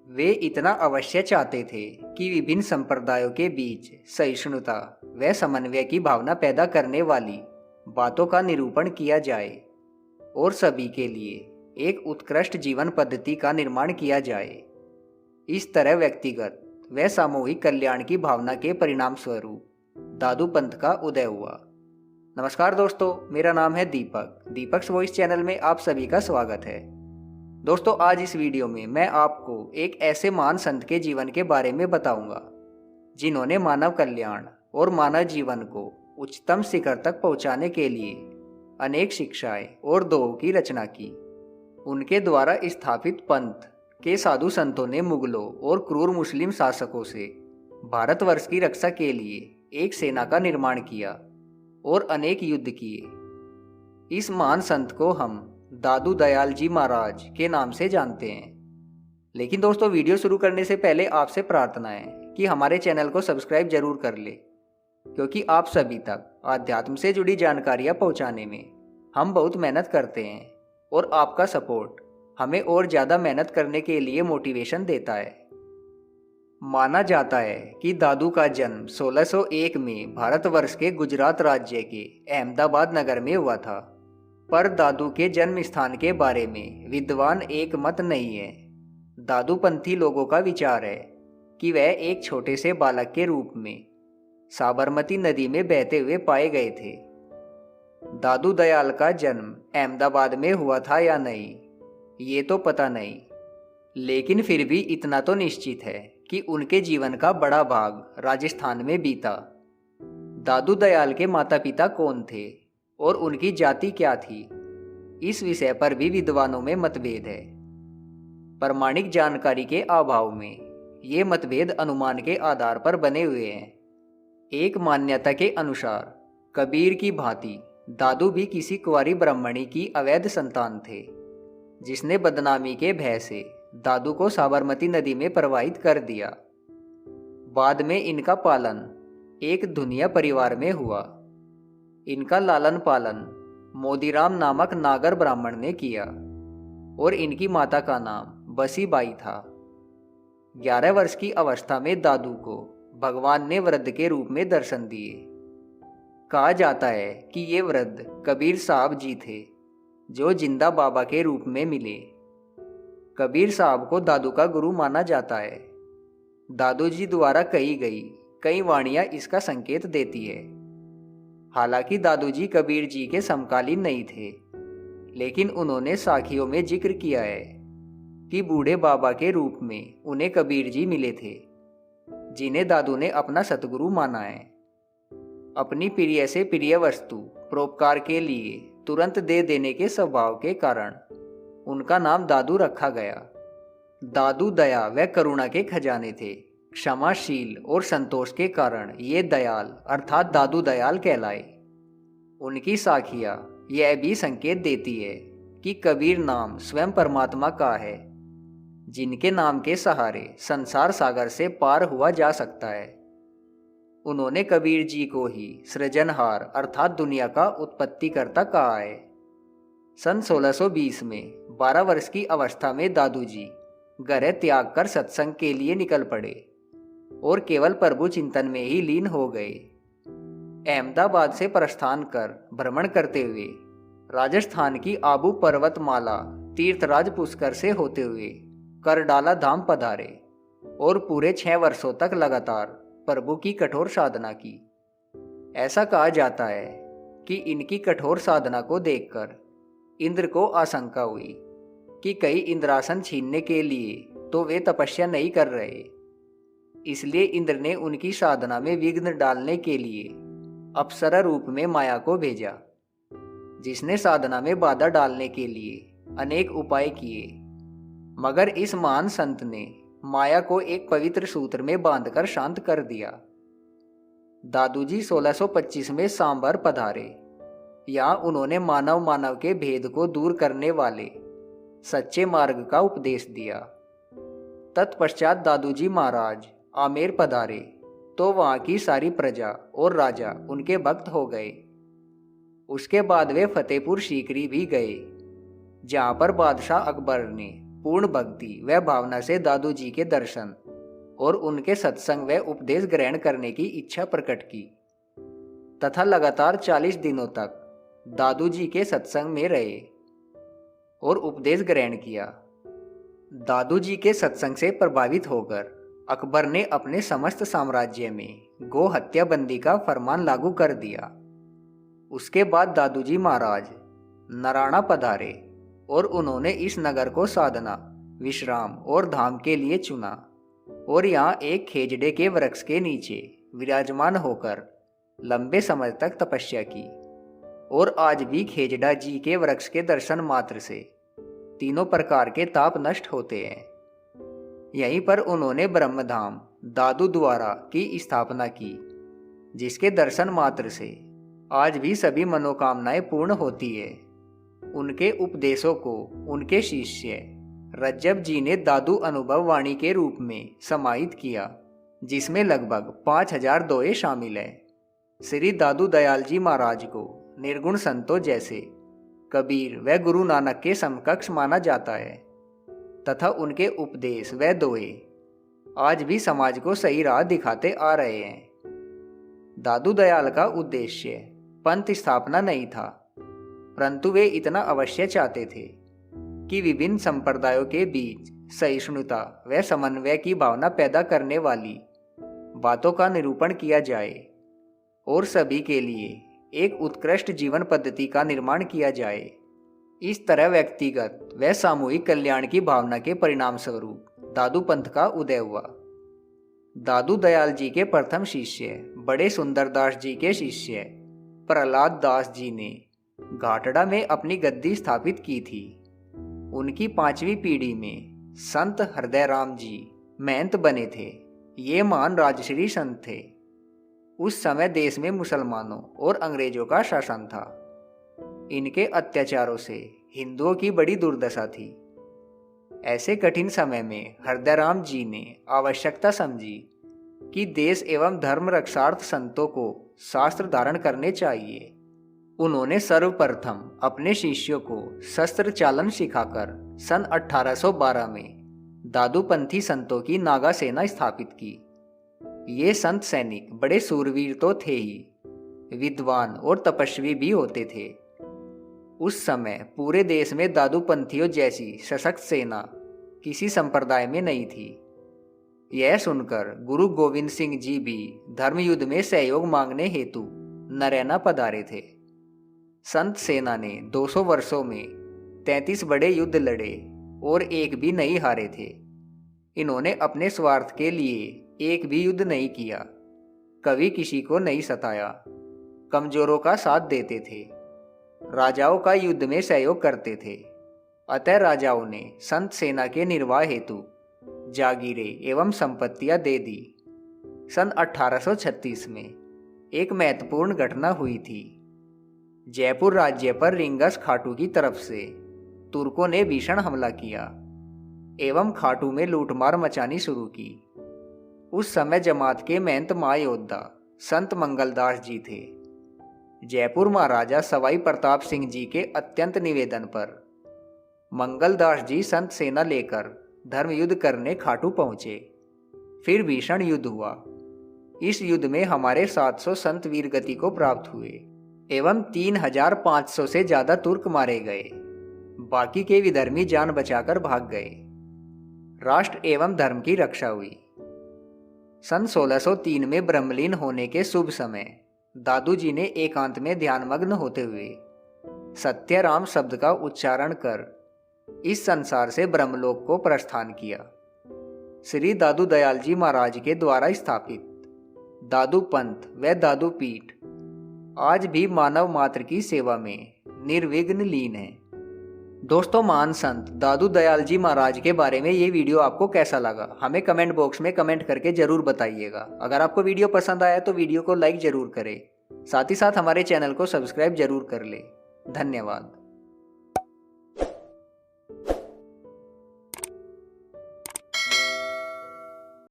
वे इतना अवश्य चाहते थे कि विभिन्न संप्रदायों के बीच सहिष्णुता व समन्वय की भावना पैदा करने वाली बातों का निरूपण किया जाए और सभी के लिए एक उत्कृष्ट जीवन पद्धति का निर्माण किया जाए। इस तरह व्यक्तिगत व सामूहिक कल्याण की भावना के परिणाम स्वरूप दादू पंथ का उदय हुआ। नमस्कार दोस्तों, मेरा नाम है दीपक वॉइस चैनल में आप सभी का स्वागत है। दोस्तों, आज इस वीडियो में मैं आपको एक ऐसे महान संत के जीवन के बारे में बताऊंगा जिन्होंने मानव कल्याण और मानव जीवन को उच्चतम शिखर तक पहुंचाने के लिए अनेक शिक्षाएं और दोहों की रचना की। उनके द्वारा स्थापित पंथ के साधु संतों ने मुगलों और क्रूर मुस्लिम शासकों से भारतवर्ष की रक्षा के लिए एक सेना का निर्माण किया और अनेक युद्ध किए। इस महान संत को हम दादू दयाल जी महाराज के नाम से जानते हैं। लेकिन दोस्तों, वीडियो शुरू करने से पहले आपसे प्रार्थना है कि हमारे चैनल को सब्सक्राइब जरूर कर ले, क्योंकि आप सभी तक आध्यात्म से जुड़ी जानकारियां पहुंचाने में हम बहुत मेहनत करते हैं और आपका सपोर्ट हमें और ज़्यादा मेहनत करने के लिए मोटिवेशन देता है। माना जाता है कि दादू का जन्म 1601 में भारतवर्ष के गुजरात राज्य के अहमदाबाद नगर में हुआ था, पर दादू के जन्म स्थान के बारे में विद्वान एक मत नहीं है। दादू पंथी लोगों का विचार है कि वह एक छोटे से बालक के रूप में साबरमती नदी में बहते हुए पाए गए थे। दादू दयाल का जन्म अहमदाबाद में हुआ था या नहीं, ये तो पता नहीं, लेकिन फिर भी इतना तो निश्चित है कि उनके जीवन का बड़ा भाग राजस्थान में बीता। दादू दयाल के माता पिता कौन थे और उनकी जाति क्या थी, इस विषय पर भी विद्वानों में मतभेद है। प्रामाणिक जानकारी के अभाव में ये मतभेद अनुमान के आधार पर बने हुए हैं। एक मान्यता के अनुसार कबीर की भांति दादू भी किसी कुंवारी ब्राह्मणी की अवैध संतान थे, जिसने बदनामी के भय से दादू को साबरमती नदी में प्रवाहित कर दिया। बाद में इनका पालन एक धुनिया परिवार में हुआ। इनका लालन पालन मोदीराम नामक नागर ब्राह्मण ने किया और इनकी माता का नाम बसीबाई था। 11 वर्ष की अवस्था में दादू को भगवान ने वृद्ध के रूप में दर्शन दिए। कहा जाता है कि ये वृद्ध कबीर साहब जी थे, जो जिंदा बाबा के रूप में मिले। कबीर साहब को दादू का गुरु माना जाता है। दादू जी द्वारा कही गई कई वाणियां इसका संकेत देती है। हालांकि दादू जी कबीर जी के समकालीन नहीं थे, लेकिन उन्होंने साखियों में जिक्र किया है कि बूढ़े बाबा के रूप में उन्हें कबीर जी मिले थे, जिन्हें दादू ने अपना सतगुरु माना है। अपनी प्रिय से प्रिय वस्तु परोपकार के लिए तुरंत दे देने के स्वभाव के कारण उनका नाम दादू रखा गया। दादू दया व करुणा के खजाने थे। क्षमाशील और संतोष के कारण ये दयाल अर्थात दादू दयाल कहलाए। उनकी साखियाँ यह भी संकेत देती है कि कबीर नाम स्वयं परमात्मा का है, जिनके नाम के सहारे संसार सागर से पार हुआ जा सकता है। उन्होंने कबीर जी को ही सृजनहार अर्थात दुनिया का उत्पत्तिकर्ता कहा है। सन 1620 में 12 वर्ष की अवस्था में दादू जी घर त्याग कर सत्संग के लिए निकल पड़े और केवल प्रभु चिंतन में ही लीन हो गए। अहमदाबाद से प्रस्थान कर भ्रमण करते हुए राजस्थान की आबू पर्वतमाला तीर्थराज पुष्कर से होते हुए करडाला धाम पधारे और पूरे 6 वर्षों तक लगातार प्रभु की कठोर साधना की। ऐसा कहा जाता है कि इनकी कठोर साधना को देखकर इंद्र को आशंका हुई कि कई इंद्रासन छीनने के लिए तो वे तपस्या नहीं कर रहे। इसलिए इंद्र ने उनकी साधना में विघ्न डालने के लिए अप्सरा रूप में माया को भेजा, जिसने साधना में बाधा डालने के लिए अनेक उपाय किए, मगर इस महान संत ने माया को एक पवित्र सूत्र में बांधकर शांत कर दिया। दादू जी 1625 में सांभर पधारे। यहाँ उन्होंने मानव के भेद को दूर करने वाले सच्चे मार्ग का उपदेश दिया। तत्पश्चात दादू जी महाराज आमेर पधारे तो वहाँ की सारी प्रजा और राजा उनके भक्त हो गए। उसके बाद वे फतेहपुर सीकरी भी गए, जहाँ पर बादशाह अकबर ने पूर्ण भक्ति व भावना से दादू जी के दर्शन और उनके सत्संग व उपदेश ग्रहण करने की इच्छा प्रकट की तथा लगातार 40 दिनों तक दादू जी के सत्संग में रहे और उपदेश ग्रहण किया। दादू जी के सत्संग से प्रभावित होकर अकबर ने अपने समस्त साम्राज्य में गो हत्या बंदी का फरमान लागू कर दिया। उसके बाद दादू जी महाराज नराणा पधारे और उन्होंने इस नगर को साधना, विश्राम और धाम के लिए चुना और यहाँ एक खेजड़े के वृक्ष के नीचे विराजमान होकर लंबे समय तक तपस्या की। और आज भी खेजड़ा जी के वृक्ष के दर्शन मात्र से तीनों प्रकार के ताप नष्ट होते हैं। यहीं पर उन्होंने ब्रह्मधाम दादू द्वारा की स्थापना की, जिसके दर्शन मात्र से आज भी सभी मनोकामनाएं पूर्ण होती है। उनके उपदेशों को उनके शिष्य रज्जब जी ने दादू अनुभव वाणी के रूप में समाहित किया, जिसमें लगभग 5000 दोहे शामिल है। श्री दादू दयाल जी महाराज को निर्गुण संतों जैसे कबीर व गुरु नानक के समकक्ष माना जाता है तथा उनके उपदेश व दोहे आज भी समाज को सही राह दिखाते आ रहे हैं। दादू दयाल का उद्देश्य पंथ स्थापना नहीं था, परंतु वे इतना अवश्य चाहते थे कि विभिन्न संप्रदायों के बीच सहिष्णुता व समन्वय की भावना पैदा करने वाली बातों का निरूपण किया जाए और सभी के लिए एक उत्कृष्ट जीवन पद्धति का निर्माण किया जाए। इस तरह व्यक्तिगत व सामूहिक कल्याण की भावना के परिणाम स्वरूप दादू पंथ का उदय हुआ। दादू दयाल जी के प्रथम शिष्य बड़े सुंदरदास जी के शिष्य प्रहलाद दास जी ने घाटड़ा में अपनी गद्दी स्थापित की थी। उनकी 5वीं पीढ़ी में संत हृदय राम जी महंत बने थे। ये महान राजश्री संत थे। उस समय देश में मुसलमानों और अंग्रेजों का शासन था। इनके अत्याचारों से हिंदुओं की बड़ी दुर्दशा थी। ऐसे कठिन समय में हृदयराम जी ने आवश्यकता समझी कि देश एवं धर्म रक्षार्थ संतों को शास्त्र धारण करने चाहिए। उन्होंने सर्वप्रथम अपने शिष्यों को शस्त्र चालन सिखाकर सन 1812 में दादूपंथी संतों की नागा सेना स्थापित की। ये संत सैनिक बड़े सूरवीर तो थे ही, विद्वान और तपस्वी भी होते थे। उस समय पूरे देश में दादूपंथियों जैसी सशक्त सेना किसी संप्रदाय में नहीं थी। यह सुनकर गुरु गोविंद सिंह जी भी धर्मयुद्ध में सहयोग मांगने हेतु नरैना पधारे थे। संत सेना ने 200 वर्षों में 33 बड़े युद्ध लड़े और एक भी नहीं हारे थे। इन्होंने अपने स्वार्थ के लिए एक भी युद्ध नहीं किया, कभी किसी को नहीं सताया, कमजोरों का साथ देते थे, राजाओं का युद्ध में सहयोग करते थे। अतः राजाओं ने संत सेना के निर्वाह हेतु जागीरें एवं संपत्तियां दे दी। सन 1836 में एक महत्वपूर्ण घटना हुई थी। जयपुर राज्य पर रिंगस खाटू की तरफ से तुर्कों ने भीषण हमला किया एवं खाटू में लूटमार मचानी शुरू की। उस समय जमात के महंत महायोद्धा संत मंगलदास जी थे। जयपुर महाराजा सवाई प्रताप सिंह जी के अत्यंत निवेदन पर मंगलदास जी संत सेना लेकर धर्म युद्ध करने खाटू पहुंचे। फिर भीषण युद्ध हुआ। इस युद्ध में हमारे 700 संत वीरगति को प्राप्त हुए एवं 3500 से ज्यादा तुर्क मारे गए। बाकी के विधर्मी जान बचाकर भाग गए। राष्ट्र एवं धर्म की रक्षा हुई। सन 1603 में ब्रह्मलीन होने के शुभ समय दादू जी ने एकांत में ध्यानमग्न होते हुए सत्यराम शब्द का उच्चारण कर इस संसार से ब्रह्मलोक को प्रस्थान किया। श्री दादू दयाल जी महाराज के द्वारा स्थापित दादू पंथ व दादू पीठ आज भी मानव मात्र की सेवा में निर्विघ्न लीन है। दोस्तों, महान संत दादू दयाल जी महाराज के बारे में ये वीडियो आपको कैसा लगा हमें कमेंट बॉक्स में कमेंट करके जरूर बताइएगा। अगर आपको वीडियो पसंद आया तो वीडियो को लाइक जरूर करें, साथ ही साथ हमारे चैनल को सब्सक्राइब जरूर कर ले। धन्यवाद।